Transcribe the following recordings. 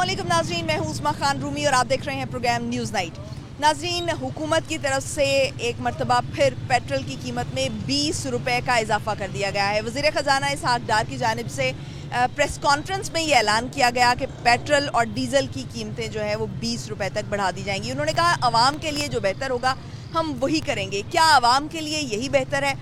अस्सलामुअलैकुम नाजरीन, मैं हूं उस्मा खान रूमी और आप देख रहे हैं प्रोग्राम न्यूज़ नाइट। नाजरीन, हुकूमत की तरफ से एक मरतबा फिर पेट्रोल की कीमत में 20 रुपये का इजाफा कर दिया गया है। वज़ीर ख़जाना इसहाक़ डार की जानिब से प्रेस कॉन्फ्रेंस में ये ऐलान किया गया कि पेट्रोल और डीज़ल की कीमतें जो है वो 20 रुपये तक बढ़ा दी जाएंगी। उन्होंने कहा आवाम के लिए जो बेहतर होगा हम वही करेंगे। क्या आवाम के लिए यही बेहतर है?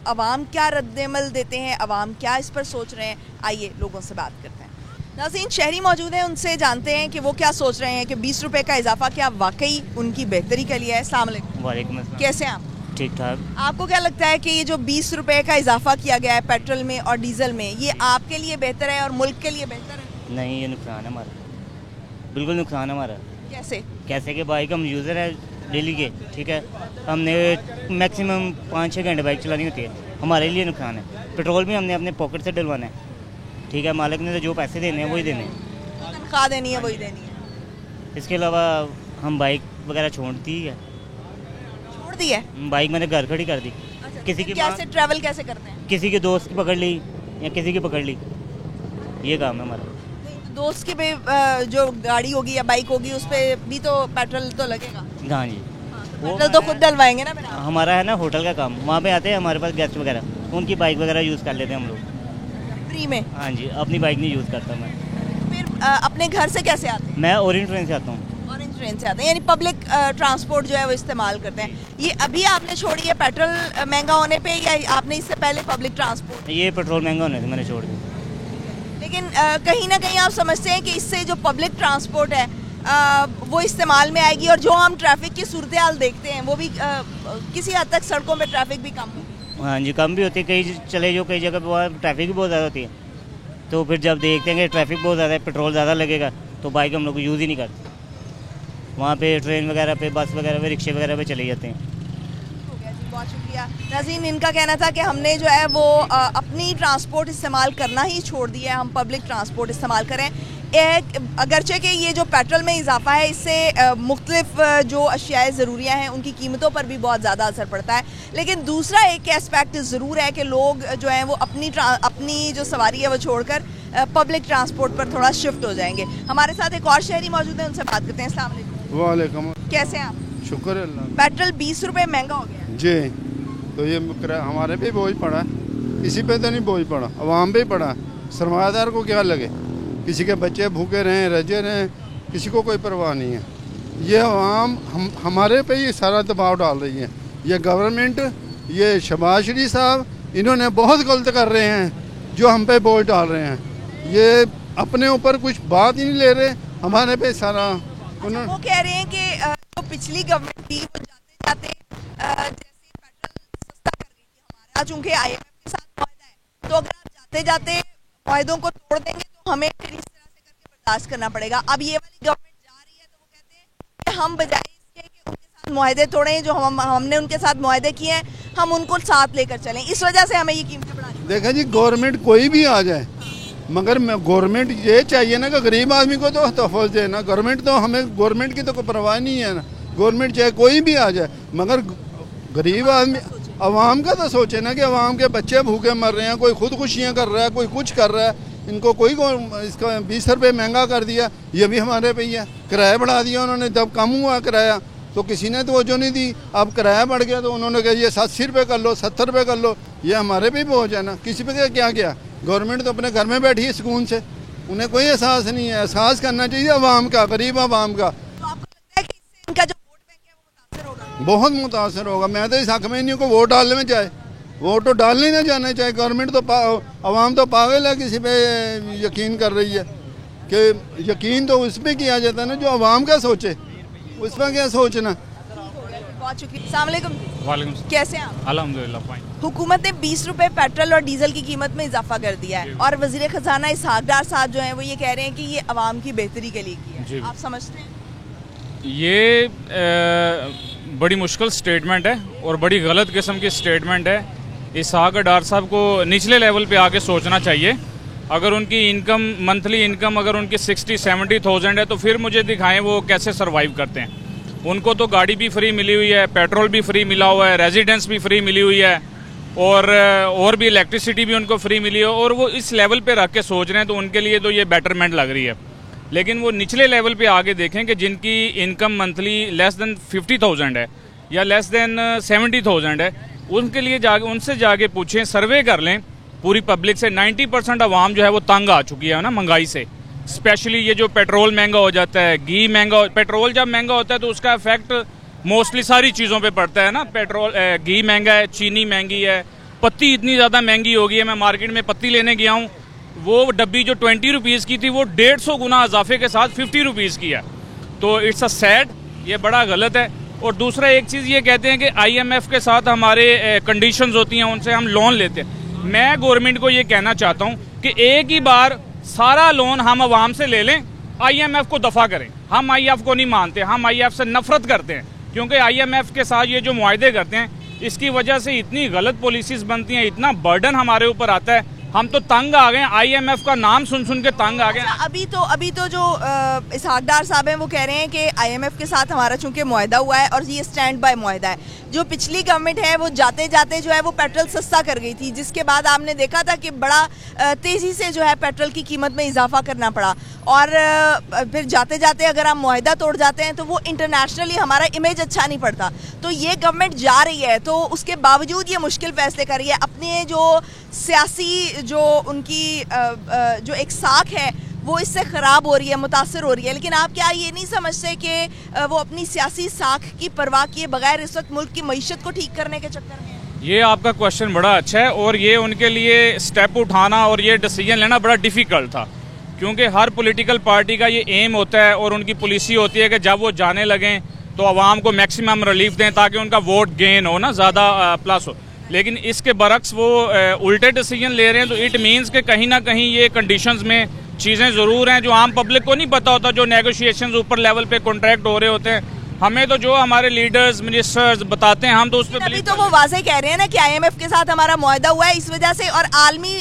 आवाम क्या रद्दमल देते हैं, आवाम क्या इस पर सोच रहे हैं? आइए लोगों से बात करते हैं। नाज़रीन, शहरी मौजूद हैं, उनसे जानते हैं कि वो क्या सोच रहे हैं कि 20 रुपये का इजाफा क्या वाकई उनकी बेहतरी के लिए है। अस्सलाम वालेकुम। वालेकुम अस्सलाम। कैसे हैं आप? ठीक ठाक। आपको क्या लगता है कि ये जो 20 रुपये का इजाफा किया गया है पेट्रोल में और डीजल में, ये आपके लिए बेहतर है और मुल्क के लिए बेहतर है? नहीं, ये नुकसान है हमारा, बिल्कुल नुकसान है हमारा। कैसे कि बाइक हम यूज़र है डेली के, ठीक है, हमने मैक्सिमम 5-6 घंटे बाइक चलानी होती है, हमारे लिए नुकसान है। पेट्रोल भी हमने अपने पॉकेट से डलवाना है, ठीक है, मालिक ने तो जो पैसे देने हैं वही देने हैं, तनख्वाह देनी है वही देनी है। इसके अलावा हम बाइक वगैरह छोड़ दी है, बाइक मैंने घर खड़ी कर दी। अच्छा, किसी की कैसे ट्रैवल कैसे करते हैं? किसी के दोस्त की पकड़ ली या किसी की पकड़ ली, ये काम है हमारा। दोस्त की भी जो गाड़ी होगी या बाइक होगी उस पर भी तो पेट्रोल तो लगेगा। हाँ जी, पेट्रोल तो खुद डलवाएंगे ना। हमारा है ना होटल का काम, वहाँ पे आते हैं हमारे पास गेस्ट वगैरह, उनकी बाइक वगैरह यूज़ कर लेते हैं हम लोग फ्री में। हाँ जी, अपनी बाइक नहीं यूज़ करता मैं। फिर अपने घर से कैसे आते हैं? मैं ओरिएंट ट्रेन से आता हूँ। ओरिएंट ट्रेन से आते हैं, यानी पब्लिक ट्रांसपोर्ट जो है वो इस्तेमाल करते हैं। ये अभी आपने छोड़ी है पेट्रोल महंगा होने पे या आपने इससे पहले पब्लिक ट्रांसपोर्ट? ये पेट्रोल महंगा होने से मैंने छोड़ दी। लेकिन कहीं ना कहीं आप समझते हैं कि इससे जो पब्लिक ट्रांसपोर्ट है वो इस्तेमाल में आएगी और जो हम ट्रैफिक की सूरत हाल देखते हैं वो भी किसी हद तक सड़कों पे ट्रैफिक भी कम होगी। हाँ जी, कम भी होती है, कई चले जो कई जगह पर ट्रैफिक भी बहुत ज़्यादा होती है, तो फिर जब देखते हैं कि ट्रैफिक बहुत ज़्यादा है, पेट्रोल ज़्यादा लगेगा, तो बाइक हम लोग यूज़ ही नहीं करते, वहाँ पे ट्रेन वगैरह पे, बस वगैरह पे, रिक्शे वगैरह पे चले जाते हैं। बहुत शुक्रिया नाज़रीन, इनका कहना था कि हमने जो है वो अपनी ट्रांसपोर्ट इस्तेमाल करना ही छोड़ दिया है, हम पब्लिक ट्रांसपोर्ट इस्तेमाल करें। अगरचे कि ये जो पेट्रोल में इजाफा है इससे मुख्तलिफ जो अशियाए ज़रूरियाँ हैं उनकी कीमतों पर भी बहुत ज़्यादा असर पड़ता है, लेकिन दूसरा एक एस्पेक्ट ज़रूर है कि लोग जो हैं वो अपनी जो सवारी है वो छोड़कर पब्लिक ट्रांसपोर्ट पर थोड़ा शिफ्ट हो जाएंगे। हमारे साथ एक और शहरी मौजूद है, उनसे बात करते हैं। अस्सलाम वालेकुम। वालेकुम। कैसे हैं आप? शुक्र अल्लाह। पेट्रोल 20 रुपये महंगा हो गया जी, तो ये हमारे पे बोझ पड़ा, किसी पे तो नहीं बोझ पड़ा, अवाम पे ही पड़ा। सरमायादार को क्या लगे, किसी के बच्चे भूखे रहें रजे रहें, किसी को कोई परवाह नहीं है। ये अवाम हमारे पे ही सारा दबाव डाल रही है। ये गवर्नमेंट, ये शहबाज शरीफ साहब, इन्होंने बहुत गलत कर रहे हैं जो हम पे बोझ डाल रहे हैं। ये अपने ऊपर कुछ बात ही नहीं ले रहे, हमारे पे सारा वो कह रहे हैं कि जो पिछली गवर्नमेंट थी वो जाते जाते जैसे पेट्रोल सस्ता कर गई थी हमारा, चूंकि IMF के साथ मुआहदा है, तो अगर आप जाते जाते मुआहदों को तोड़ देंगे तो हमें फिर इस तरह से करके बर्दाश्त करना पड़ेगा। अब ये वाली गवर्नमेंट जा रही है तो वो कहते हैं कि हम बजाय इसके कि उनके साथ मुआहदे तोड़ें, जो हमने उनके साथ मुआहदे किए हैं हम उनको साथ लेकर चलें, इस वजह से हमें ये कीमतें बढ़ानी। देखा जी, गवर्नमेंट कोई भी आ जाए, मगर गवर्नमेंट ये चाहिए ना कि गरीब आदमी को तो तोहफ़ा दे ना। गवर्नमेंट तो हमें, गवर्नमेंट की तो कोई परवाह नहीं है ना। गवर्नमेंट चाहे कोई भी आ जाए, मगर गरीब आदमी अवाम का तो सोचे ना कि अवाम के बच्चे भूखे मर रहे हैं, कोई खुदकुशियाँ कर रहा है, कोई कुछ कर रहा है। इनको कोई इसका 20 रुपये महंगा कर दिया, ये भी हमारे पे ही है। किराया बढ़ा दिया उन्होंने, जब कम हुआ किराया तो किसी ने तवज्जो नहीं दी, अब किराया बढ़ गया तो उन्होंने कहा ये 80 रुपये कर लो, 70 रुपये कर लो। ये हमारे पे ही बोझ है ना, किसी पे क्या किया। गवर्नमेंट तो अपने घर में बैठी है सुकून से, उन्हें कोई एहसास नहीं है। एहसास करना चाहिए अवाम का, गरीब अवाम का। तो आपको लगता है कि इससे इनका जो वोट बैंक है वो मुतासर होगा? बहुत मुतासर होगा। मैं तो इस हक में नहीं को वोट डालने में चाहे, वोट तो डालने ना जाने चाहिए। गवर्नमेंट तो अवाम तो पागल है, किसी पे यकीन कर रही है कि यकीन तो उस पर किया जाता है ना जो अवाम का सोचे, उस पर क्या सोचना। बहुत शुक्रिया। अस्सलाम वालेकुम। वालेकुम। कैसे हैं आप? अल्हम्दुलिल्लाह फाइन। हुकूमत ने 20 रुपये पेट्रोल और डीजल की कीमत में इजाफा कर दिया है और वज़ीर ख़जाना इसहाक़ डार साहब जो हैं वो ये कह रहे हैं कि ये अवाम की बेहतरी के लिए किया है। आप समझते हैं? ये बड़ी मुश्किल स्टेटमेंट है और बड़ी गलत किस्म की स्टेटमेंट है। इसहाक़ डार साहब को निचले लेवल पे आके सोचना चाहिए। अगर उनकी इनकम, मंथली इनकम अगर उनकी 60-70,000 है तो फिर मुझे दिखाएं वो कैसे सरवाइव करते हैं। उनको तो गाड़ी भी फ्री मिली हुई है, पेट्रोल भी फ्री मिला हुआ है, रेजिडेंस भी फ्री मिली हुई है और भी इलेक्ट्रिसिटी भी उनको फ्री मिली है और वो इस लेवल पे रख के सोच रहे हैं, तो उनके लिए तो ये बेटरमेंट लग रही है। लेकिन वो निचले लेवल पे आगे देखें कि जिनकी इनकम मंथली लेस देन 50,000 है या लेस देन 70,000 है, उनके लिए उनसे जाके पूछें, सर्वे कर लें पूरी पब्लिक से। 90% आवाम जो है वो तंग आ चुकी है ना महंगाई से। स्पेशली ये जो पेट्रोल महंगा हो जाता है, घी महंगा, पेट्रोल जब महंगा होता है तो उसका इफेक्ट मोस्टली सारी चीज़ों पे पड़ता है ना। पेट्रोल, घी महंगा है, चीनी महंगी है, पत्ती इतनी ज़्यादा महंगी हो गई है। मैं मार्केट में पत्ती लेने गया हूँ, वो डब्बी जो 20 रुपीज़ की थी वो 150 गुना इजाफे के साथ 50 रुपीज़ की है। तो इट्स अ सैड, ये बड़ा गलत है। और दूसरा एक चीज़ ये कहते हैं कि IMF के साथ हमारे कंडीशंस होती हैं, उनसे हम लोन लेते हैं। मैं गवर्नमेंट को ये कहना चाहता हूँ कि एक ही बार सारा लोन हम आवाम से ले लें, IMF को दफा करें। हम IMF को नहीं मानते, हम IMF से नफरत करते हैं, क्योंकि IMF के साथ ये जो मुआहदे करते हैं इसकी वजह से इतनी गलत पॉलिसीज बनती हैं, इतना बर्डन हमारे ऊपर आता है। हम तो तंग आ गए, IMF का नाम सुन सुन के तंग आ गए। अभी तो जो इसहाक डार साहब हैं वो कह रहे हैं कि IMF के साथ हमारा चूंकि मुआहदा हुआ है और ये स्टैंड बाय मुआहदा है। जो पिछली गवर्नमेंट है वो जाते जाते जो है वो पेट्रोल सस्ता कर गई थी, जिसके बाद आपने देखा था कि बड़ा तेज़ी से जो है पेट्रोल की कीमत में इजाफा करना पड़ा। और फिर जाते जाते अगर हम मुआहदा तोड़ जाते हैं तो वो इंटरनेशनली हमारा इमेज अच्छा नहीं पड़ता। तो ये गवर्नमेंट जा रही है तो उसके बावजूद ये मुश्किल फैसले कर रही है। अपने जो सियासी जो उनकी जो एक साख है वो इससे ख़राब हो रही है, मुतासर हो रही है। लेकिन आप क्या ये नहीं समझते कि वो अपनी सियासी साख की परवाह किए बगैर इस वक्त मुल्क की मईशत को ठीक करने के चक्कर में है? ये आपका क्वेश्चन बड़ा अच्छा है और ये उनके लिए स्टेप उठाना और ये डिसीजन लेना बड़ा डिफ़िकल्ट था, क्योंकि हर पॉलिटिकल पार्टी का ये एम होता है और उनकी पॉलिसी होती है कि जब वो जाने लगें तो आवाम को मैक्सिमम रिलीफ दें ताकि उनका वोट गेन हो ना, ज़्यादा प्लस हो। लेकिन इसके बरक्स वो उल्टे डिसीजन ले रहे हैं। तो इट मीन्स कि कहीं ना कहीं ये कंडीशंस में चीज़ें ज़रूर हैं जो आम पब्लिक को नहीं पता होता, जो नेगोशिएशंस ऊपर लेवल पे कॉन्ट्रैक्ट हो रहे होते हैं। हमें तो जो हमारे लीडर्स, मिनिस्टर्स बताते हैं हम तो उस पर अभी तो वो वाज़ेह कह रहे हैं ना कि IMF के साथ हमारा मुआहदा हुआ है, इस वजह से और आलमी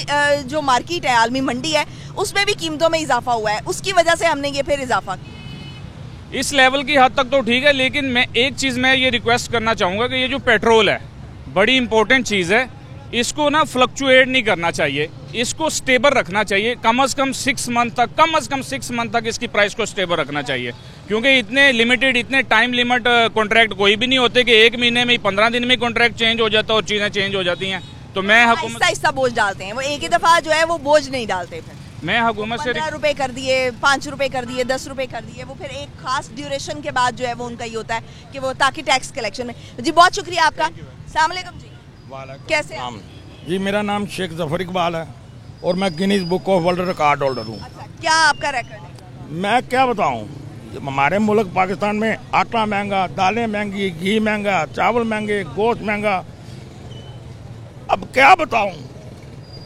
जो मार्केट है, आलमी मंडी है, उसमें भी कीमतों में इजाफा हुआ है, उसकी वजह से हमने ये फिर इजाफा किया। इस लेवल की हद तक तो ठीक है, लेकिन मैं एक चीज़ मैं ये रिक्वेस्ट करना चाहूँगा कि ये जो पेट्रोल है बड़ी इंपॉर्टेंट चीज़ है, इसको ना फ्लक्चुएट नहीं करना चाहिए, इसको स्टेबल रखना चाहिए। कम से कम 6 मंथ तक इसकी प्राइस को स्टेबल रखना चाहिए, क्योंकि इतने लिमिटेड, इतने टाइम लिमिट कॉन्ट्रैक्ट कोई भी नहीं होते कि 1 महीने में 15 दिन में कॉन्ट्रैक्ट चेंज हो जाता है और चीज़ें चेंज हो जाती हैं। तो मैं आहिस्ता बोझ डालते हैं, वो एक ही दफ़ा जो है वो बोझ नहीं डालते। फिर मैं हुकूमत से 15 रुपए कर दिए, 5 रुपए कर दिए, 10 रुपए कर दिए, वो फिर एक खास ड्यूरेशन के बाद जो है वो उनका ही होता है कि वो ताकि टैक्स कलेक्शन में। जी बहुत शुक्रिया आपका। अस्सलाम वालेकुम जी, कैसे हैं? जी मेरा नाम शेख जफर इकबाल है और मैं Guinness book of world record holder हूँ। अच्छा, क्या आपका रिकॉर्ड है? मैं क्या बताऊँ, हमारे मुल्क पाकिस्तान में आटा महंगा, दालें महंगी, घी महंगा, चावल महंगे, गोश्त महंगा। अब क्या बताऊँ,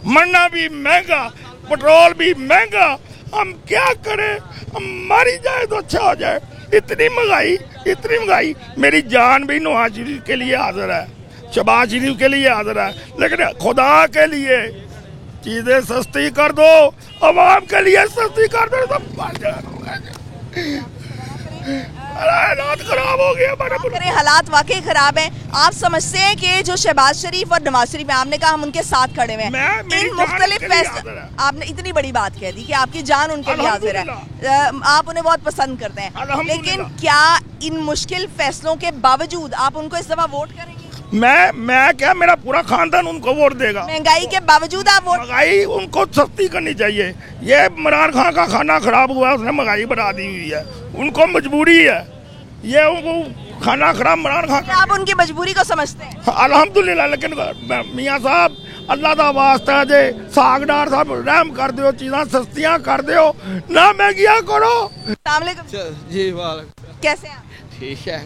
मरना भी महंगा, पेट्रोल भी महंगा। हम क्या करें, हम मरी जाए तो अच्छा हो जाए। इतनी महंगाई। मेरी जान भी नवाज शरीफ के लिए हाजिर है, शहबाज शरीफ के लिए हाजिर है, लेकिन खुदा के लिए चीजें सस्ती कर दो, अवाम के लिए सस्ती कर दो। हालात खराब हो गया हमारे। हालात वाकई खराब हैं। आप समझते हैं कि जो शहबाज शरीफ और नवाज शरीफ, आपने कहा हम उनके साथ खड़े हुए हैं, इन मुख्तलिफ फैसले, आपने इतनी बड़ी बात कह दी कि आपकी जान उनके लिए हाजिर है, आप उन्हें बहुत पसंद करते हैं, लेकिन क्या इन मुश्किल फैसलों के बावजूद आप उनको इस दफा वोट करेंगे? मैं क्या, मेरा पूरा खानदान उनको वोट देगा। महंगाई के बावजूद आप वोट? महंगाई उनको सस्ती करनी चाहिए। ये इमरान खान का खाना खराब हुआ, उसने महंगाई बढ़ा दी हुई है, उनको मजबूरी है, ये उनको खाना खराब इमरान खान। आप उनकी मजबूरी को समझते हैं? अल्हम्दुलिल्लाह, लेकिन मियाँ साहब अल्लाह का वास्ता जे साग डार साहब रहम कर दो, चीज़ां सस्तियां कर दो ना, महंगियां करो। जी कैसे हैं? ठीक है।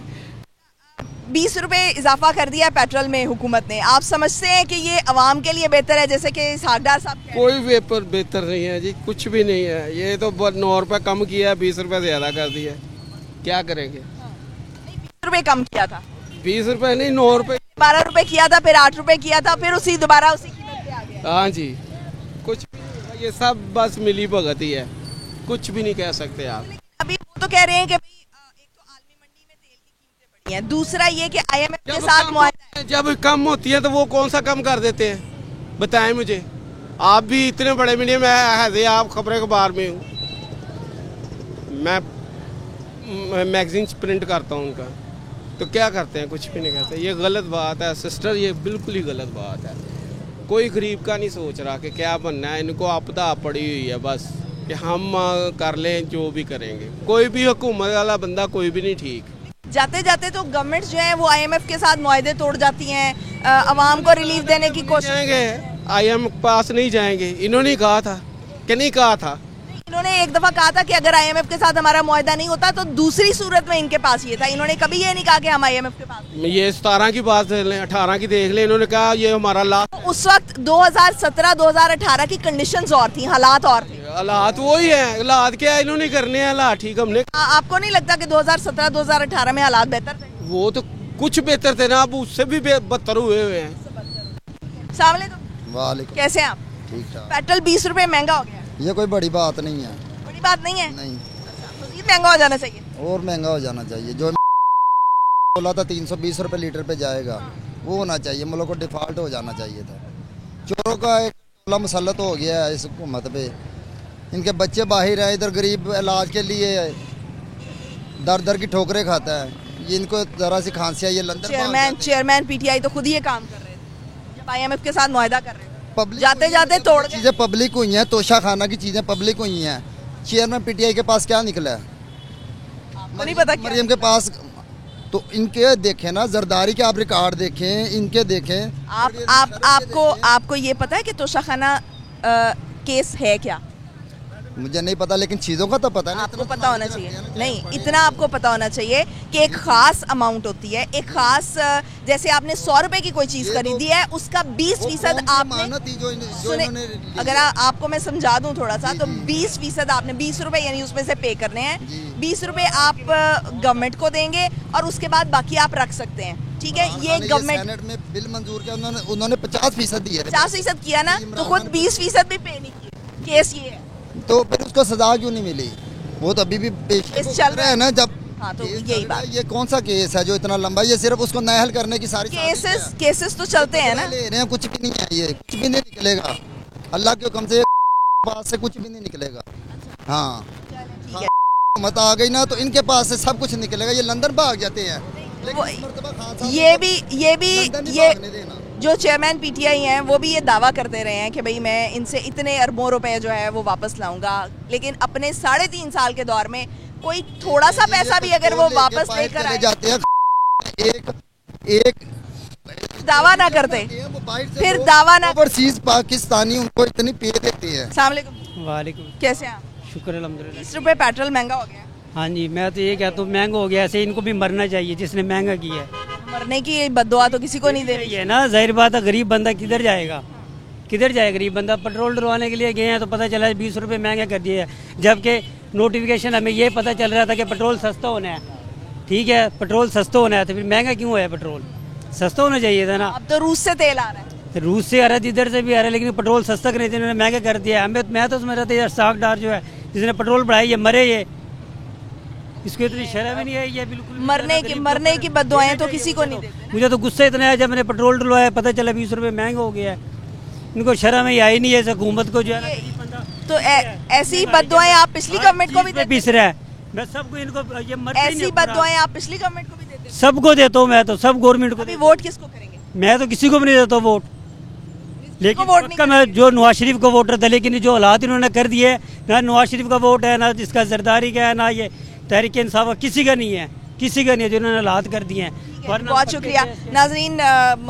20 रुपए इजाफा कर दिया पेट्रोल में हुकूमत ने, आप समझते हैं कि ये अवाम के लिए बेहतर है? जैसे कि इसहाकडार साहब कोई पेपर बेहतर नहीं है जी, कुछ भी नहीं है। ये तो 9 रुपए कम किया है, 20 रुपए ज्यादा कर दिया, क्या करेंगे? 20 रुपए कम किया था, 20 रुपए नहीं 9 रुपए, 12 रुपए किया था, फिर 8 रुपए किया था, फिर दोबारा उसी कीमत पे आ गया। हाँ जी, कुछ भी, ये सब बस मिली भगत ही है, कुछ भी नहीं कह सकते आप। अभी वो तो कह रहे हैं कि दूसरा ये कि IMF के साथ मुआहदा, जब कम होती है तो वो कौन सा कम कर देते हैं, बताएं मुझे। आप भी इतने बड़े मीडिया में है, आप खबरें अखबार में हूँ, मैं मैगजीन प्रिंट करता हूँ उनका, तो क्या करते हैं? कुछ भी नहीं करते। ये गलत बात है सिस्टर, ये बिल्कुल ही गलत बात है। कोई गरीब का नहीं सोच रहा कि क्या बनना है, इनको आपदा पड़ी हुई है बस कि हम कर लें जो भी करेंगे। कोई भी हुकूमत वाला बंदा कोई भी नहीं ठीक। जाते जाते तो गवर्नमेंट जो है वो IMF के साथ मुआहदे तोड़ जाती हैं, आवाम को रिलीफ देने की कोशिश। जाएंगे IMF के पास नहीं जाएंगे, इन्होंने कहा था कि नहीं कहा था? इन्होंने एक दफा कहा था कि अगर IMF के साथ हमारा मुआहदा नहीं होता तो दूसरी सूरत में इनके पास ये था। इन्होंने कभी ये नहीं कहा कि हम IMF के पास। ये 17 की बात देख लें, 18 की देख लें, इन्होंने कहा ये हमारा लास्ट। उस वक्त 2017-2018 की कंडीशंस और थी, हालात और थे। हालात वही है, हालात क्या है, इन्होंने करने हैं हालात ठीक। हमने आपको नहीं लगता कि 2017-2018 में हालात बेहतर थे? वो तो कुछ बेहतर थे ना, अब उससे भी बदतर हुए हुए हैं। अस्सलाम वालेकुम। वालेकुम। कैसे हैं आप? ठीक ठाक। पेट्रोल 20 रुपए महंगा हो गया है। ये कोई बड़ी बात नहीं है। बड़ी बात नहीं है? नहीं, मजीद महंगा हो जाना चाहिए। और महंगा हो जाना चाहिए। जो बोला था 320 रुपए लीटर पे जाएगा, वो होना चाहिए। मुल्क को डिफॉल्ट हो जाना चाहिए था। चोरों का एक खुला मुसल्लत हो गया है इस हुकूमत पे। इनके बच्चे बाहर हैं, इधर गरीब इलाज के लिए दर दर की ठोकरें खाता है। ये इनको जरा सी खांसी है, ये लंदन चेयरमैन PTI तो खुद ही ये काम कर रहे थे जब IMF के साथ मुआहदा कर रहे थे। पब्लिक जाते जाते तोड़ चीजें पब्लिक हुई हैं, तोशा खाना की चीजें पब्लिक हुई हैं। चेयरमैन PTI के पास क्या निकला है? आपको नहीं पता क्या? मरियम के पास। तो इनके देखें ना, जरदारी के आप रिकॉर्ड देखें, इनके देखें। आपको ये पता है कि तोशाखाना केस है क्या? मुझे नहीं पता, लेकिन चीज़ों का तो पता है ना। आपको पता होना चाहिए। नहीं, इतना आपको पता होना चाहिए कि एक खास अमाउंट होती है, एक खास, जैसे आपने 100 रुपए की कोई चीज़ खरीदी है, उसका 20% आपने सुने। अगर आपको मैं समझा दूं थोड़ा सा, तो 20% आपने 20 रुपए यानी उसमें से पे करने हैं। 20 रुपए आप गवर्नमेंट को देंगे और उसके बाद बाकी आप रख सकते हैं। ठीक है, ये गवर्नमेंट में बिल मंजूर किया उन्होंने 50% दिए। 50% किया ना, तो खुद 20% भी पे नहीं किया। केस ये है, तो फिर उसको सजा क्यों नहीं मिली? वो तो अभी भी पेश चल रहा है ना। जब हाँ, तो यही बात। ये कौन सा केस है जो इतना लंबा? ये सिर्फ उसको नया हल करने की सारी केसेस तो चलते हैं ना। ले रहे हैं, कुछ भी नहीं है, ये कुछ भी नहीं निकलेगा। अल्लाह के हुक्म से पास से कुछ भी नहीं निकलेगा। हाँ, मत आ गई ना तो इनके पास से सब कुछ निकलेगा। ये लंदन भाग जाते हैं, ये जो चेयरमैन PTI हैं वो भी ये दावा करते रहे हैं कि भाई मैं इनसे इतने अरबों रुपए जो है वो वापस लाऊंगा, लेकिन अपने 3.5 साल के दौर में कोई थोड़ा सा पैसा भी अगर वो वापस लेकर आए जाते हैं, एक दावा ना करते, फिर दावा ना। ओवरसीज पाकिस्तानी उनको इतनी पे देते हैं। अस्सलाम वालेकुम। वालेकुम। कैसे हैं आप? शुक्र अल्हम्दुलिल्लाह। 20 रुपए पेट्रोल महंगा हो गया। हाँ जी, मैं तो ये कहता हूँ महंगा हो गया, ऐसे इनको भी मरना चाहिए जिसने महंगा किया है। मरने की बद्दुआ तो किसी को नहीं दे रही है ना। जाहिर बात है, गरीब बंदा किधर जाएगा? किधर जाए गरीब बंदा? पेट्रोल डलवाने के लिए गए हैं तो पता चला 20 रुपये महंगा कर दिए, जबकि नोटिफिकेशन हमें ये पता चल रहा था कि पेट्रोल सस्ता होना है। ठीक है, पेट्रोल सस्ता होना है तो फिर महंगा क्यों है? पेट्रोल सस्ता होना चाहिए था ना। अब तो रूस से तेल आ रहा है। तो रूस से आ रहा है, इधर से भी आ रहा है, लेकिन पेट्रोल सस्ता करने इन्होंने महंगा कर दिया। मैं तो समझ रहा था यार सागदार जो है जिसने पेट्रोल बढ़ाया ये मरे, ये इसको इतनी शर्म ही नहीं है। ये बिल्कुल मरने की बद्दुआएं तो किसी को नहीं देते। मुझे तो गुस्सा इतना है, जब मैंने पेट्रोल डलवाया पता चला 20 रुपये महंगा हो गया है। इनको शर्म ही आई नहीं है हुकूमत को जो है ना। तो ऐसी बद्दुआएं आप पिछली गवर्नमेंट को भी देते? पीस रहा है। मैं सबको इनको ये ऐसी बद्दुआएं आप पिछली गवर्नमेंट को भी देते? सबको देता हूँ मैं तो, सब गवर्नमेंट को। वोट किसको करेंगे? मैं तो किसी को भी नहीं देता वोट, लेकिन पक्का मैं जो नवाज शरीफ को वोटर था, लेकिन जो हालात इन्होंने कर दिए, ना नवाज शरीफ का वोट है, ना जिसका जरदारी का है, ना ये तहरीक इंसाफ का, किसी का नहीं है, किसी का नहीं है, जिन्होंने हालात कर दिए हैं। बहुत शुक्रिया नाजरीन।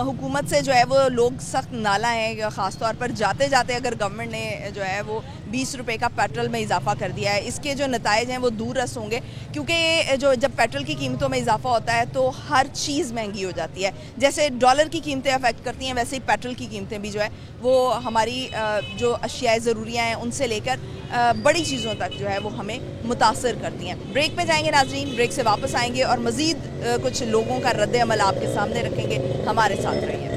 हुकूमत से जो है वो लोग सख्त नाला है, ख़ास तौर पर जाते जाते अगर गवर्नमेंट ने जो है वो 20 रुपए का पेट्रोल में इजाफा कर दिया है, इसके जो नताइज हैं वो दूर रस होंगे। क्योंकि जो जब पेट्रोल की कीमतों में इजाफा होता है तो हर चीज़ महंगी हो जाती है। जैसे डॉलर की कीमतें अफेक्ट करती हैं, वैसे ही पेट्रोल की कीमतें भी जो है वो हमारी जो अशियाए ज़रूरियाँ हैं उनसे लेकर बड़ी चीज़ों तक जो है वो हमें मुतासर करती हैं। ब्रेक पे जाएंगे नाजरीन, ब्रेक से वापस आएंगे और मज़ीद कुछ लोगों का रद्द अमल आपके सामने रखेंगे। हमारे साथ रहिए।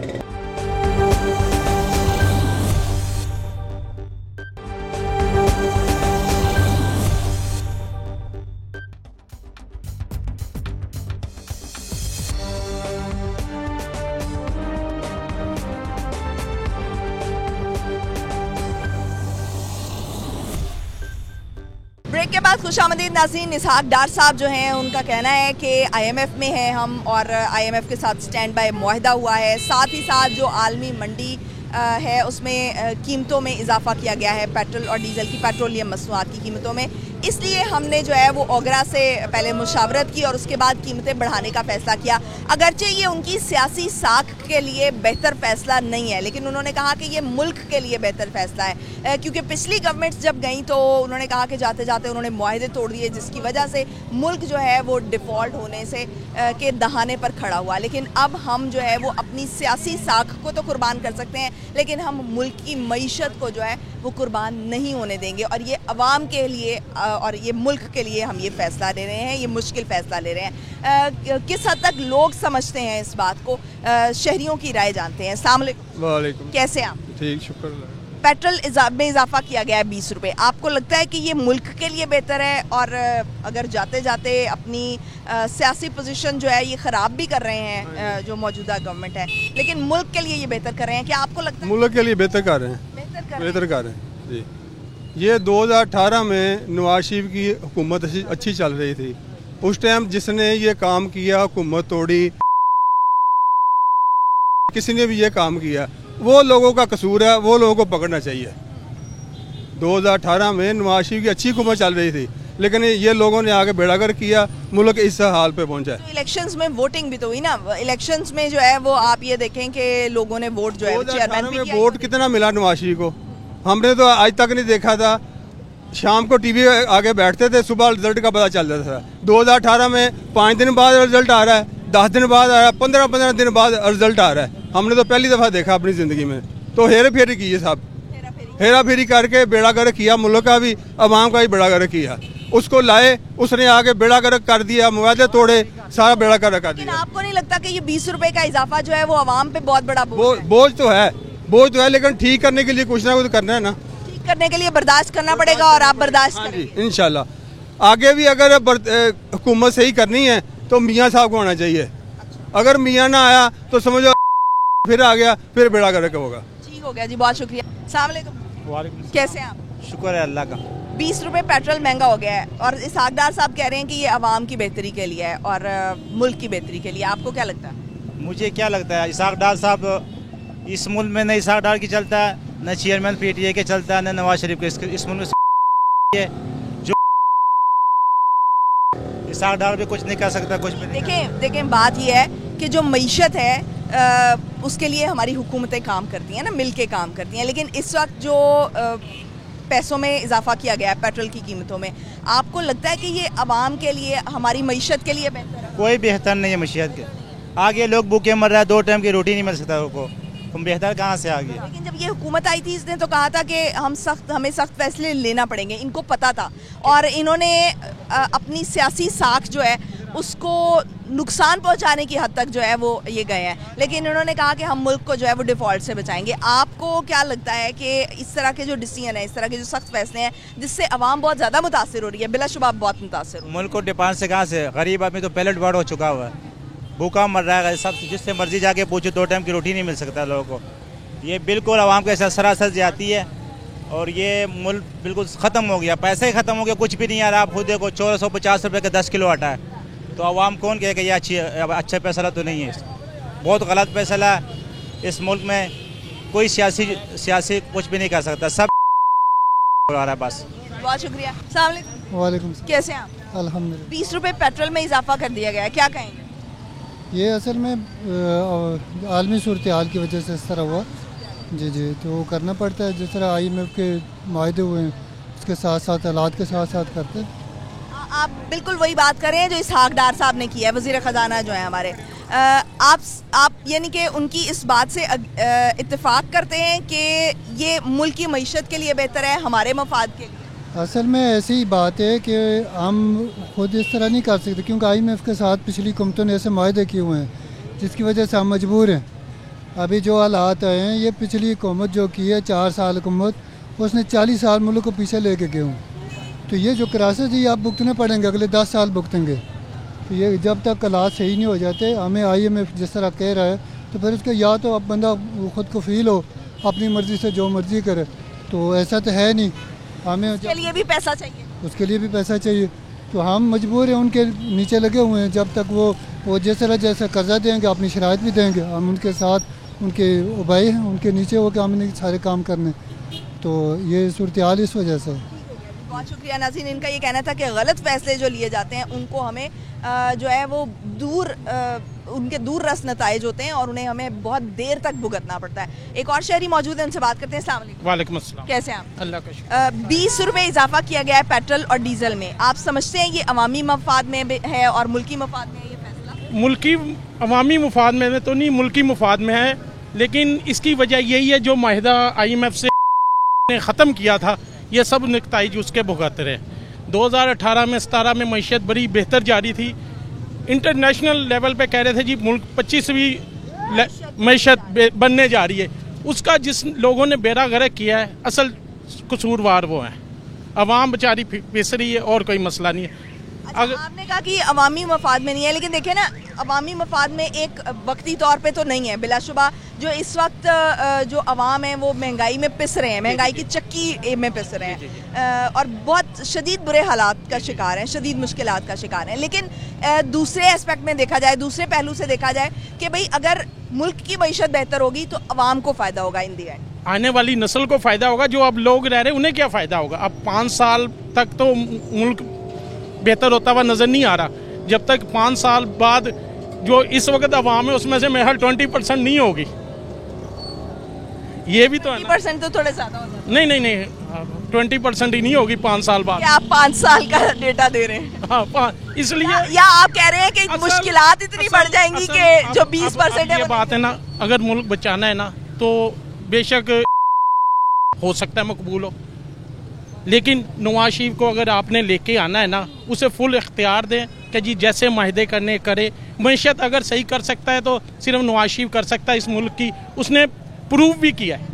ब्रेक के बाद साथ खुशामदीद नाज़रीन। इसहाक डार साहब जो हैं उनका कहना है कि IMF में हैं हम और IMF के साथ स्टैंड बाय मुआहदा हुआ है। साथ ही साथ जो आलमी मंडी है उसमें कीमतों में इजाफा किया गया है पेट्रोल और डीजल की, पेट्रोलियम मसनूआत की कीमतों में। इसलिए हमने जो है वो ओगरा से पहले मुशावरत की और उसके बाद कीमतें बढ़ाने का फ़ैसला किया। अगरचे ये उनकी सियासी साख के लिए बेहतर फ़ैसला नहीं है, लेकिन उन्होंने कहा कि ये मुल्क के लिए बेहतर फ़ैसला है, क्योंकि पिछली गवर्नमेंट्स जब गई तो उन्होंने कहा कि जाते जाते उन्होंने मुआहदे तोड़ दिए, जिसकी वजह से मुल्क जो है वो डिफ़ॉल्ट होने से के दहाने पर खड़ा हुआ। लेकिन अब हम जो है वो अपनी सियासी साख को तो कुर्बान कर सकते हैं, लेकिन हम मुल्क की मईशत को जो है वो कुर्बान नहीं होने देंगे। और ये अवाम के लिए और ये मुल्क के लिए हम ये फ़ैसला ले रहे हैं, ये मुश्किल फ़ैसला ले रहे हैं। किस हद तक लोग समझते हैं इस बात को, शहरियों की राय जानते हैं। अस्सलाम वालेकुम, कैसे आप? ठीक, शुक्र। पेट्रोल में इजाफा किया गया है 20 रुपये। आपको लगता है कि ये मुल्क के लिए बेहतर है? और अगर जाते जाते अपनी सियासी पोजीशन जो है ये ख़राब भी कर रहे हैं जो मौजूदा गवर्नमेंट है, लेकिन मुल्क के लिए ये बेहतर कर रहे हैं, क्या आपको लगता है? मुल्क के लिए बेहतर कर रहे हैं, बेहतर कर रहे हैं जी। ये 2018 में नवाज शरीफ की हुकूमत अच्छी चल रही थी, उस टाइम जिसने ये काम किया, हुकूमत तोड़ी, किसी ने भी ये काम किया, वो लोगों का कसूर है, वो लोगों को पकड़ना चाहिए। 2018 में नवाज शरीफ की अच्छी हुकूमत चल रही थी, लेकिन ये लोगों ने आगे बेड़ागर किया, मुल्क इस हाल पे पहुंचा है। तो इलेक्शंस में वोटिंग भी तो हुई ना, इलेक्शंस में जो है वो आप ये देखें कि लोगों ने वोट जो है चेयरमैन में वोट कितना मिला नवाज शरीफ को, हमने तो आज तक नहीं देखा था। शाम को टीवी आगे बैठते थे, सुबह रिजल्ट का पता चल जाता था। 2018 में 5 दिन बाद रिजल्ट आ रहा है, 10 दिन बाद आ रहा है, 15 दिन बाद रिजल्ट आ रहा है। हमने तो पहली दफ़ा देखा अपनी ज़िंदगी में। तो हेरा फेरी की है साहब, हेरा फेरी करके बेड़ा गर्क किया, मुल्क का भी अवाम का भी बेड़ा गर्क किया। उसको लाए, उसने आगे बेड़ा गर्क कर दिया, मुआहदे तोड़े, सारा बेड़ा गर्क कर दिया। आपको नहीं लगता कि ये 20 रुपए का इजाफा जो है वो अवाम पे बहुत बड़ा बोझ तो है, लेकिन ठीक करने के लिए कुछ ना कुछ करना है ना। ठीक करने के लिए बर्दाश्त करना पड़ेगा और आप बर्दाश्त करेंगे इंशाल्लाह। आगे भी अगर हुकूमत सही करनी है तो मियाँ साहब को आना चाहिए। अगर मियाँ ना आया तो समझो फिर आ गया, फिर बेड़ा गर्क होगा। ठीक हो गया जी, बहुत शुक्रिया। अस्सलाम वालेकुम, कैसे हैं आप? शुक्र है अल्लाह का। 20 रुपये पेट्रोल महंगा हो गया है और इसहाक डार साहब कह रहे हैं कि ये अवाम की बेहतरी के लिए है और मुल्क की बेहतरी के लिए। आपको क्या लगता है? मुझे क्या लगता है, इसहाक डार साहब इस मुल्क में न इसहाक डार की चलता है, न चेयरमैन PTA के चलता है, न नवाज शरीफ के। इस मुल्क में जो इसहाक डार भी कुछ नहीं कर सकता, कुछ भी नहीं। देखें बात ये है कि जो मईशत है उसके लिए हमारी हुकूमतें काम करती हैं ना, मिल के काम करती हैं। लेकिन इस वक्त जो पैसों में इजाफा किया गया है पेट्रोल की कीमतों में, आपको लगता है कि ये अवाम के लिए, हमारी मईशत के लिए बेहतर है? कोई बेहतर नहीं है मईशत के। आगे लोग भूखे मर रहे हैं, 2 टाइम की रोटी नहीं मिल सकता उनको, तुम बेहतर कहाँ से आ गए? लेकिन जब ये हुकूमत आई थी इसने तो कहा था कि हमें सख्त फैसले लेना पड़ेंगे, इनको पता था और इन्होंने अपनी सियासी साख जो है उसको नुकसान पहुंचाने की हद तक जो है वो ये गए हैं। लेकिन इन्होंने कहा कि हम मुल्क को जो है वो डिफ़ॉल्ट से बचाएंगे। आपको क्या लगता है कि इस तरह के जो डिसीजन है, इस तरह के जो सख्त फैसले हैं जिससे अवाम बहुत ज़्यादा मुतासिर हो रही है? बिलाशुबा बहुत मुतासिर हो। मुल्क को डिफॉल्ट से कहाँ से? गरीब आदमी तो पैलेट वार्ड हो चुका हुआ है, भूखा मर रहा है, सब जिससे मर्जी जाके पूछो 2 टाइम की रोटी नहीं मिल सकता लोगों को। ये बिल्कुल आवाम के साथ सरासर ज्यादती है और ये मुल्क बिल्कुल ख़त्म हो गया, पैसे ही ख़त्म हो गया, कुछ भी नहीं आ रहा। आप खुद देखो 1450 रुपये का 10 किलो आटा है, तो आवाम कौन कहे कि ये अच्छा फैसला तो नहीं है? बहुत गलत फैसला है। इस मुल्क में कोई सियासी कुछ भी नहीं कर सकता, सब हो रहा है बस। बहुत शुक्रिया। अस्सलाम वालेकुम, कैसे हैं आप? अल्हम्दुलिल्लाह। 20 रुपये पेट्रोल में इजाफा कर दिया गया है, क्या कहेंगे? ये असल में आलमी सूरत हाल की वजह से इस तरह हुआ जी, तो करना पड़ता है। जिस तरह IMF के माहदे हुए हैं उसके साथ साथ हालात के साथ साथ करते हैं। आप बिल्कुल वही बात कर रहे हैं जो इसहाक डार साहब ने किया है, वज़ीर ख़जाना जो है हमारे। आप यानी कि उनकी इस बात से इत्तेफाक करते हैं कि ये मुल्क की मईशत के लिए बेहतर है, हमारे मफाद के लिए? असल में ऐसी ही बात है कि हम खुद इस तरह नहीं कर सकते, क्योंकि IMF के साथ पिछली हुकूमतों ने ऐसे माहदे किए हुए हैं जिसकी वजह से हम मजबूर हैं। अभी जो हालात आए हैं, ये पिछली हुकूमत जो की है 4 साल हुकूमत, उसने 40 साल मुल्क को पीछे लेके गए हूँ। तो ये जो क्रासेस है ये आप भुगतने पड़ेंगे, अगले 10 साल भुगतेंगे। तो ये जब तक हालात सही नहीं हो जाते, हमें IMF जिस तरह कह रहा है, तो फिर उसके या तो अब बंदा खुद को फील हो, अपनी मर्ज़ी से जो मर्ज़ी करे, तो ऐसा तो है नहीं। हमें उसके लिए भी पैसा चाहिए। उसके लिए भी पैसा चाहिए। तो हम मजबूर हैं, उनके नीचे लगे हुए हैं। जब तक वो जैसा कर्जा देंगे, अपनी शराइत भी देंगे, हम उनके साथ उनके उबाई हैं, उनके नीचे हो के हमने सारे काम करने। तो ये सूरत हाल इस वजह से। बहुत शुक्रिया नाज़रीन। इनका ये कहना था कि गलत फैसले जो लिए जाते हैं उनको हमें जो है वो उनके दूर रस नताइज होते हैं और उन्हें हमें बहुत देर तक भुगतना पड़ता है। एक और शहरी मौजूद है, उनसे बात करते हैं। अस्सलाम वालेकुम। वालेकुम अस्सलाम। कैसे हैं आप? अल्लाह का शुक्र। 20 रुपये इजाफा किया गया है पेट्रोल और डीजल में। आप समझते हैं ये अवामी मफाद में है और मुल्की मफाद में है ये फैसला? मुल्की अवामी मुफाद में तो नहीं, मुल्की मुफाद में है, लेकिन इसकी वजह यही है जो माहिदा IMF से ने ख़त्म किया था, ये सब नताइज उसके भुगत रहे। 2018 में 17 में मईशत बड़ी बेहतर जारी थी। इंटरनेशनल लेवल पे कह रहे थे जी मुल्क 25वीं मईशत बनने जा रही है। उसका जिस लोगों ने बेड़ा गर्क किया है, असल कसूरवार वो हैं। अवाम बेचारी पिस रही है और कोई मसला नहीं है। अगर आपने कहा कि अवामी मफाद में नहीं है, लेकिन देखिए ना, अवामी मफाद में एक वक्ती तौर पे तो नहीं है। बिलाशुबा जो इस वक्त जो अवाम है वो महंगाई में पिस रहे हैं, महंगाई की चक्की में पिस रहे हैं और बहुत शदीद बुरे हालात का शिकार हैं, शदीद मुश्किलात का शिकार हैं। लेकिन दूसरे एस्पेक्ट में देखा जाए, दूसरे पहलू से देखा जाए कि भाई अगर मुल्क की मईशत बेहतर होगी तो अवाम को फ़ायदा होगा। इन दी एंड आने वाली नस्ल को फ़ायदा होगा। जो अब लोग रह रहे हैं उन्हें क्या फ़ायदा होगा? अब 5 साल तक तो मुल्क बेहतर होता हुआ नज़र नहीं आ रहा। जब तक 5 साल बाद जो इस वक्त अवाम है उसमें से महल 20% नहीं होगी। ये भी तो है ना। 20% तो थोड़े ज़्यादा हो जाते हैं। नहीं 20% ही नहीं होगी 5 साल बाद। क्या आप 5 साल का डेटा दे रहे हैं? हाँ, इसलिए या आप कह रहे हैं कि मुश्किलात इतनी बढ़ जाएंगी कि जो 20% है। ये बात है ना, अगर मुल्क बचाना है ना तो बेशक हो सकता है मकबूल हो, लेकिन नवाज शरीफ को अगर आपने लेके आना है ना, उसे फुल इख्तियार दें कि जी जैसे माहिदे करने करे। मैशत अगर सही कर सकता है तो सिर्फ नवाज शरीफ कर सकता है इस मुल्क की। उसने प्रूव भी किया है।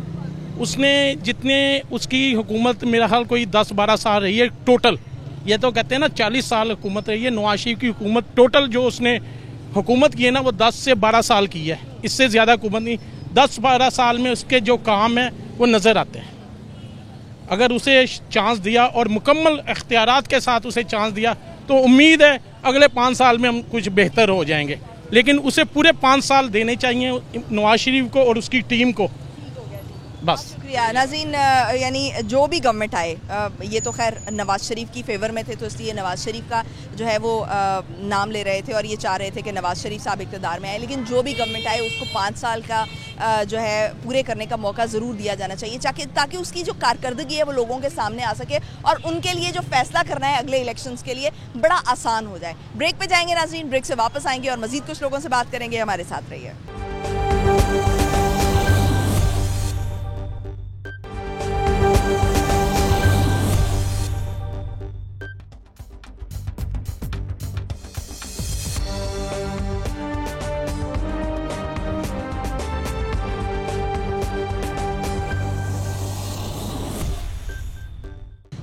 उसने जितने उसकी हुकूमत मेरा हाल कोई 10-12 साल रही है टोटल। ये तो कहते हैं ना 40 साल हुकूमत रही है। नवाज शरीफ की हुकूमत टोटल जो उसने हुकूमत की है ना वो 10 से 12 साल की है, इससे ज़्यादा हुकूमत नहीं। 10-12 साल में उसके जो काम है वो नज़र आते हैं। अगर उसे चांस दिया और मुकम्मल इख्तियारात के साथ उसे चांस दिया तो उम्मीद है अगले 5 साल में हम कुछ बेहतर हो जाएंगे। लेकिन उसे पूरे 5 साल देने चाहिए नवाज शरीफ को और उसकी टीम को, बस। शुक्रिया नाज़रीन। यानी जो भी गवर्नमेंट आए, ये तो खैर नवाज शरीफ की फेवर में थे तो इसलिए नवाज शरीफ का जो है वो नाम ले रहे थे और ये चाह रहे थे कि नवाज शरीफ साहब इक़्तिदार में आए। लेकिन जो भी गवर्नमेंट आए उसको 5 साल का जो है पूरे करने का मौका ज़रूर दिया जाना चाहिए ताकि उसकी जो कारकर्दगी है वो लोगों के सामने आ सके और उनके लिए जो फैसला करना है अगले इलेक्शंस के लिए बड़ा आसान हो जाए। ब्रेक पे जाएंगे नाज़रीन, ब्रेक से वापस आएंगे और मज़ीद कुछ लोगों से बात करेंगे। हमारे साथ रहिए।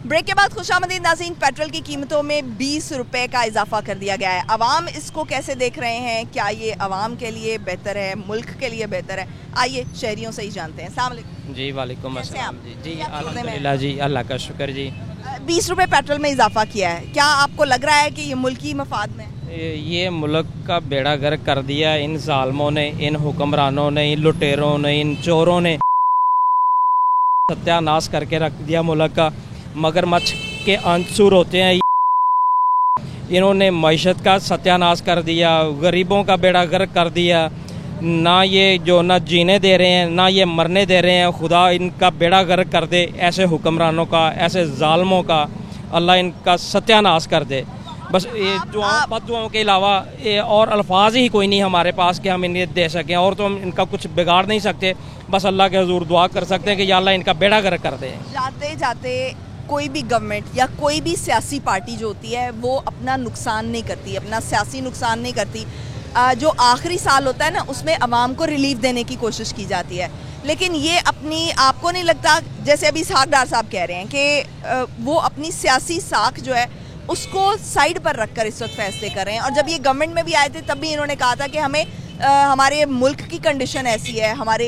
ब्रेक के बाद खुशामदीद नाज़रीन। पेट्रोल की कीमतों में 20 रुपए का इजाफा कर दिया गया है। अवाम इसको कैसे देख रहे हैं? क्या ये अवाम के लिए बेहतर है, मुल्क के लिए बेहतर है? आइए शहरियों से ही जानते हैं। अस्सलाम वालेकुम। जी वालेकुम अस्सलाम। जी अल्हम्दुलिल्लाह जी, अल्लाह का शुक्र जी। 20 रुपए पेट्रोल में इजाफा किया है, क्या आपको लग रहा है कि ये मुल्की मफाद में? ये मुल्क का बेड़ा गर्क कर दिया इन जालमों ने, इन हुक्मरानों ने, इन लुटेरों ने, इन चोरों ने। सत्यानाश करके रख दिया मुल्क का। मगरमच्छ के आंसू होते हैं। इन्होंने मईशत का सत्यानाश कर दिया, गरीबों का बेड़ा गर्क कर दिया। ना ये जो ना जीने दे रहे हैं ना ये मरने दे रहे हैं। खुदा इनका बेड़ा गर्क कर दे, ऐसे हुक्मरानों का, ऐसे जालमों का। अल्लाह इनका सत्यानाश कर दे। बस ये बद्दुआओं के अलावा ये और अल्फाज ही कोई नहीं हमारे पास कि हम इन्हें दे सकें, और तो हम इनका कुछ बिगाड़ नहीं सकते। बस अल्लाह के हुजूर दुआ कर सकते हैं कि या अल्लाह इनका बेड़ा गर्क कर दे। जाते जाते कोई भी गवर्नमेंट या कोई भी सियासी पार्टी जो होती है वो अपना नुकसान नहीं करती, अपना सियासी नुकसान नहीं करती। जो आखिरी साल होता है ना उसमें अवाम को रिलीफ देने की कोशिश की जाती है। लेकिन ये अपनी, आपको नहीं लगता, जैसे अभी इसहाक डार साहब कह रहे हैं कि वो अपनी सियासी साख जो है उसको साइड पर रखकर इस वक्त फैसले कर रहे हैं। और जब ये गवर्नमेंट में भी आए थे तब भी इन्होंने कहा था कि हमें हमारे मुल्क की कंडीशन ऐसी है, हमारे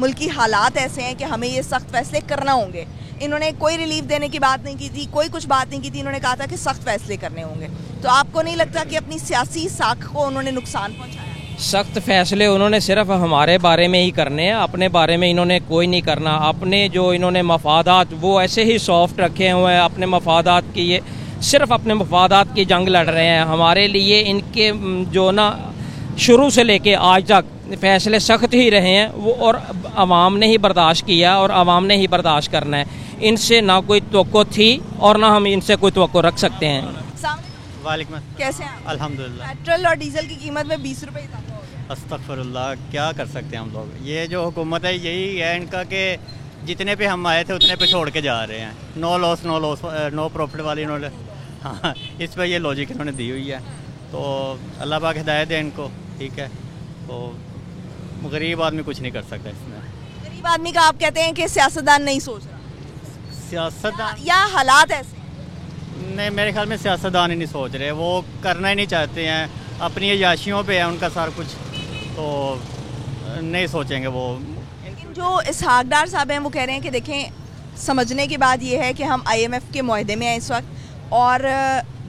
मुल्क की हालात ऐसे हैं कि हमें ये सख्त फैसले करना होंगे। इन्होंने कोई रिलीफ देने की बात नहीं की थी, कोई कुछ बात नहीं की थी। इन्होंने कहा था कि सख्त फैसले करने होंगे। तो आपको नहीं लगता कि अपनी सियासी साख को उन्होंने नुकसान पहुंचाया? सख्त फैसले उन्होंने सिर्फ हमारे बारे में ही करने हैं, अपने बारे में इन्होंने कोई नहीं करना। अपने जो इन्होंने मफादात वो ऐसे ही सॉफ्ट रखे हुए हैं, अपने मफादात की ये सिर्फ अपने मफादात की जंग लड़ रहे हैं। हमारे लिए इनके जो ना शुरू से लेके आज तक फैसले सख्त ही रहे हैं वो, और आवाम ने ही बर्दाश्त किया और आवाम ने ही बर्दाश्त करना है। इनसे ना कोई तवक्को थी और ना हम इनसे कोई तवक्को रख सकते हैं। वालेकुम, कैसे हैं आप? अल्हम्दुलिल्लाह। पेट्रोल और डीजल की कीमत में 20 रुपए इजाफा हो गया। अस्तगफिरुल्लाह, क्या कर सकते हैं हम लोग। ये जो हुकूमत है यही है इनका कि जितने पे हम आए थे उतने पे छोड़ के जा रहे हैं। नो लॉस नो प्रॉफिट वाली इन्होंने, हाँ, इस पर ये लॉजिक इन्होंने दी हुई है। तो अल्लाह पाक हिदायत है इनको, ठीक है। तो गरीब आदमी कुछ नहीं कर सकता इसमें। गरीब आदमी का आप कहते हैं कि सियासतदान नहीं सोच रहा, सियासतदान या हालात ऐसे? नहीं, मेरे ख्याल में सियासतदान ही नहीं सोच रहे, वो करना ही नहीं चाहते हैं, अपनी याशियों पे है उनका सारा कुछ, तो नहीं सोचेंगे वो। लेकिन जो इसहाक डार साहब हैं वो कह रहे हैं कि देखें, समझने की बात ये है कि हम IMF के मुआहदे में हैं इस वक्त, और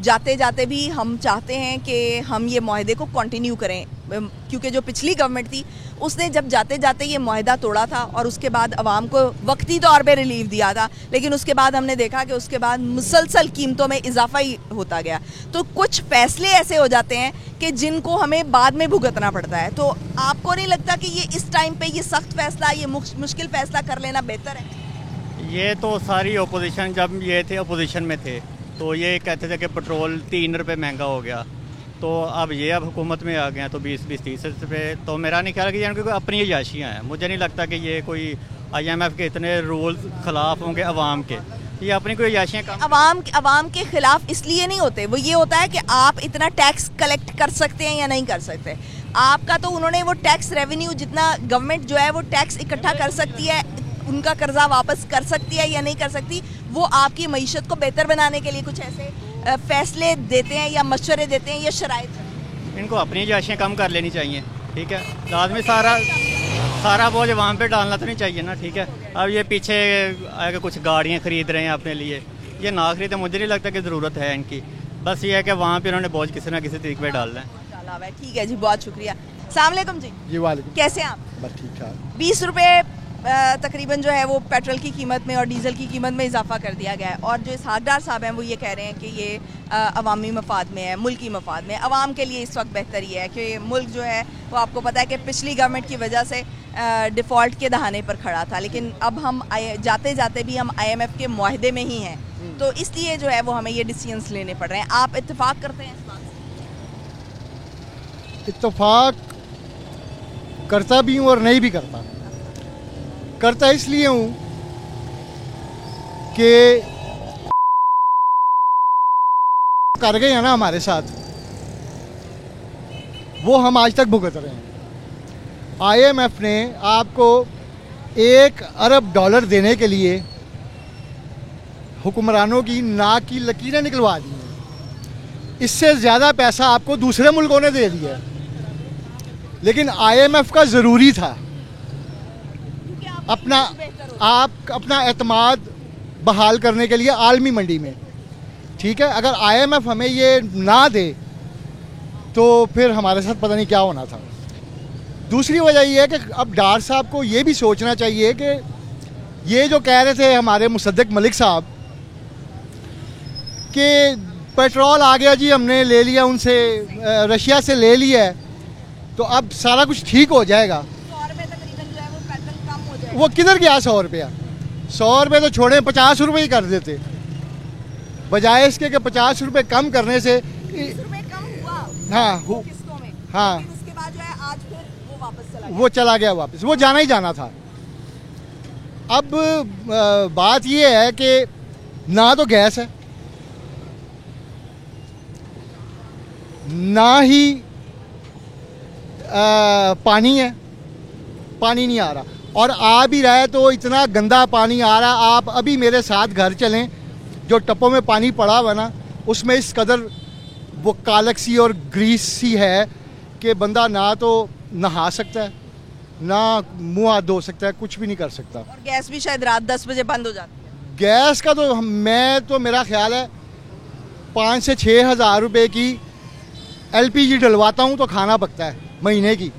जाते जाते भी हम चाहते हैं कि हम ये मुआहदे को कंटिन्यू करें, क्योंकि जो पिछली गवर्नमेंट थी उसने जब जाते जाते ये मुआहदा तोड़ा था और उसके बाद आवाम को वक्ती तौर पे रिलीफ दिया था, लेकिन उसके बाद हमने देखा कि उसके बाद मुसलसल कीमतों में इजाफा ही होता गया। तो कुछ फैसले ऐसे हो जाते हैं कि जिनको हमें बाद में भुगतना पड़ता है। तो आपको नहीं लगता कि ये इस टाइम पे ये सख्त फैसला, ये मुश्किल फैसला कर लेना बेहतर है? ये तो सारी अपोजिशन, जब ये थे अपोजिशन में थे तो ये कहते थे कि पेट्रोल 3 रुपये महंगा हो गया, तो अब हुकूमत में आ गए हैं तो 20-30 रुपये। तो मेरा नहीं ख्याल कि ये कोई अपनी याशियाँ हैं। मुझे नहीं लगता कि ये कोई IMF के इतने रूल्स खिलाफ होंगे अवाम के, ये अपनी कोई याशियाँ अवाम के खिलाफ इसलिए नहीं होते, वो ये होता है कि आप इतना टैक्स कलेक्ट कर सकते हैं या नहीं कर सकते। आपका तो उन्होंने वो टैक्स रेवेन्यू, जितना गवर्नमेंट जो है वो टैक्स इकट्ठा कर सकती है, उनका कर्जा वापस कर सकती है या नहीं कर सकती, वो आपकी मईशत को बेहतर बनाने के लिए कुछ ऐसे फैसले देते हैं या मशवरे देते हैं या शराइत। इनको अपनी याशियाँ कम कर लेनी चाहिए, ठीक है। लाजमी सारा बोझ वहाँ पे डालना तो नहीं चाहिए ना, ठीक है। अब ये पीछे आगे कुछ गाड़ियाँ खरीद रहे हैं अपने लिए, ये ना खरीदे, मुझे नहीं लगता कि ज़रूरत है इनकी। बस ये है कि वहाँ पे उन्होंने बोझ किसी ना किसी तरीके पे डालना है। ठीक है जी, बहुत शुक्रिया। अस्सलाम वालेकुम जी। जी वालेकुम। कैसे हैं आप? बस ठीक ठाक। 20 रुपये तकरीबन जो है वो पेट्रोल की कीमत में और डीजल की कीमत में इजाफा कर दिया गया है, और जो इसहाक डार साहब हैं वो ये कह रहे हैं कि ये अवामी मफाद में है, मुल्की मफाद में, अवाम के लिए इस वक्त बेहतर ही है कि मुल्क जो है वो आपको पता है कि पिछली गवर्नमेंट की वजह से डिफ़ॉल्ट के दहाने पर खड़ा था, लेकिन अब हम जाते जाते भी हम IMF के मुआहदे में ही हैं, तो इसलिए जो है वो हमें ये डिसीजंस लेने पड़ रहे हैं। आप इत्तेफाक करते हैं इस बात से? इत्तेफाक करता भी हूँ और नहीं भी करता। करता इसलिए हूँ कि कर गए हैं ना हमारे साथ, वो हम आज तक भुगत रहे हैं। IMF ने आपको $1 अरब देने के लिए हुक्मरानों की नाक की लकीरें निकलवा दी हैं। इससे ज़्यादा पैसा आपको दूसरे मुल्कों ने दे दिया, लेकिन IMF का ज़रूरी था अपना एतमाद बहाल करने के लिए आलमी मंडी में, ठीक है। अगर IMF हमें ये ना दे तो फिर हमारे साथ पता नहीं क्या होना था। दूसरी वजह ये है कि अब डार साहब को ये भी सोचना चाहिए कि ये जो कह रहे थे हमारे मुसद्दिक मलिक साहब कि पेट्रोल आ गया जी, हमने ले लिया उनसे, रशिया से ले लिया है, तो अब सारा कुछ ठीक हो जाएगा। वो किधर गया 100 रुपया? 100 रुपये तो छोड़े, 50 रुपये ही कर देते, बजाय इसके कि 50 रुपये कम करने से। हाँ हाँ, उसके बाद जो है आज फिर वो वापस वो चला गया वापस, वो जाना ही जाना था। अब बात ये है कि ना तो गैस है, ना ही पानी है, पानी नहीं आ रहा, और आ भी रहा है तो इतना गंदा पानी आ रहा। आप अभी मेरे साथ घर चलें, जो टप्पों में पानी पड़ा हुआ ना, उसमें इस कदर वो कालक सी और ग्रीस सी है कि बंदा ना तो नहा सकता है, ना मुंह हाथ धो सकता है, कुछ भी नहीं कर सकता। और गैस भी शायद रात 10 बजे बंद हो जाती है। गैस का तो मेरा ख्याल है 5 से 6 हज़ार रुपये की LPG डलवाता हूँ तो खाना पकता है महीने की,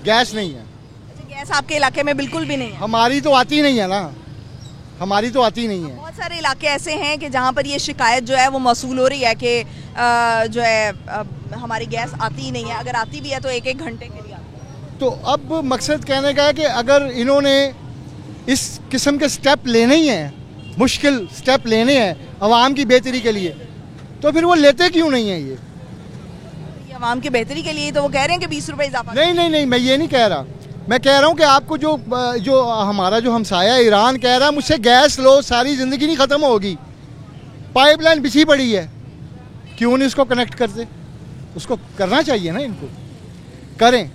गैस नहीं है। गैस आपके इलाके में बिल्कुल भी नहीं है? हमारी तो आती नहीं है ना, हमारी तो आती नहीं है। बहुत सारे इलाके ऐसे हैं कि जहाँ पर ये शिकायत जो है वो मौसूल हो रही है कि जो है हमारी गैस आती ही नहीं है, अगर आती भी है तो 1-1 घंटे के लिए आती है। तो अब मकसद कहने का है कि अगर इन्होंने इस किस्म के स्टेप लेने ही हैं, मुश्किल स्टेप लेने हैं आवाम की बेहतरी के लिए, तो फिर वो लेते क्यों नहीं है? ये आवाम की बेहतरी के लिए तो वो कह रहे हैं कि 20 रुपये इजाफा। नहीं, मैं ये नहीं कह रहा। मैं कह रहा हूँ कि आपको जो हमारा जो हमसाया ईरान कह रहा है मुझसे गैस लो, सारी ज़िंदगी नहीं ख़त्म होगी, पाइपलाइन बिछी पड़ी है, क्यों नहीं उसको कनेक्ट करते? उसको करना चाहिए ना, इनको करें।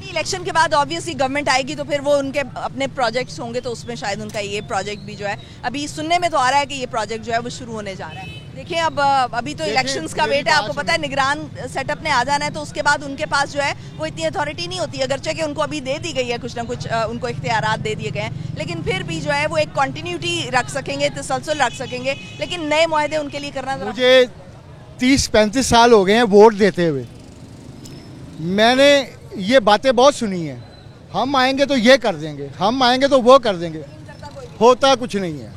इलेक्शन के बाद ऑब्वियसली गवर्नमेंट आएगी तो फिर वो उनके अपने प्रोजेक्ट्स होंगे, तो उसमें शायद उनका ये प्रोजेक्ट भी जो है, अभी सुनने में तो आ रहा है कि ये प्रोजेक्ट जो है वो शुरू होने जा रहा है। देखिए अब अभी तो इलेक्शंस का वेट है, आपको पता है निगरान सेटअप ने आ जाना है, तो उसके बाद उनके पास जो है वो इतनी अथॉरिटी नहीं होती, अगरचे कि उनको अभी दे दी गई है कुछ ना कुछ, उनको इख्तियारात दे दिए गए हैं, लेकिन फिर भी जो है वो एक कंटिन्यूटी रख सकेंगे, तसलसल रख सकेंगे, लेकिन नए मुआहदे उनके लिए करना। मुझे 30-35 साल हो गए हैं वोट देते हुए, मैंने ये बातें बहुत सुनी हैं, हम आएंगे तो ये कर देंगे, हम आएंगे तो वो कर देंगे, होता कुछ नहीं है।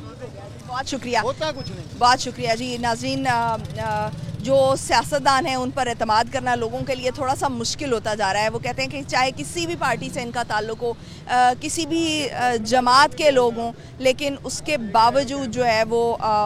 बहुत शुक्रिया, होता कुछ नहीं। बहुत शुक्रिया जी। नाज़रीन, जो सियासतदान हैं उन पर एतमाद करना लोगों के लिए थोड़ा सा मुश्किल होता जा रहा है। वो कहते हैं कि चाहे किसी भी पार्टी से इनका ताल्लुक हो, किसी भी जमात के लोग हों, लेकिन उसके बावजूद जो है वो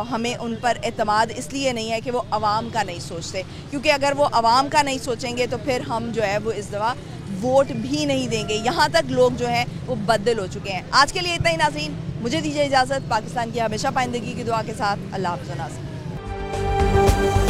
हमें उन पर एतमाद इसलिए नहीं है कि वो आवाम का नहीं सोचते, क्योंकि अगर वो आवाम का नहीं सोचेंगे तो फिर हम जो है वो इस दफ़ा वोट भी नहीं देंगे। यहाँ तक लोग जो हैं वो बदल हो चुके हैं। आज के लिए इतना ही नाज़रीन, मुझे दीजिए इजाज़त। पाकिस्तान की हमेशा पाइंदगी की दुआ के साथ अल्लाह हाफ़िज़ नाज़रीन।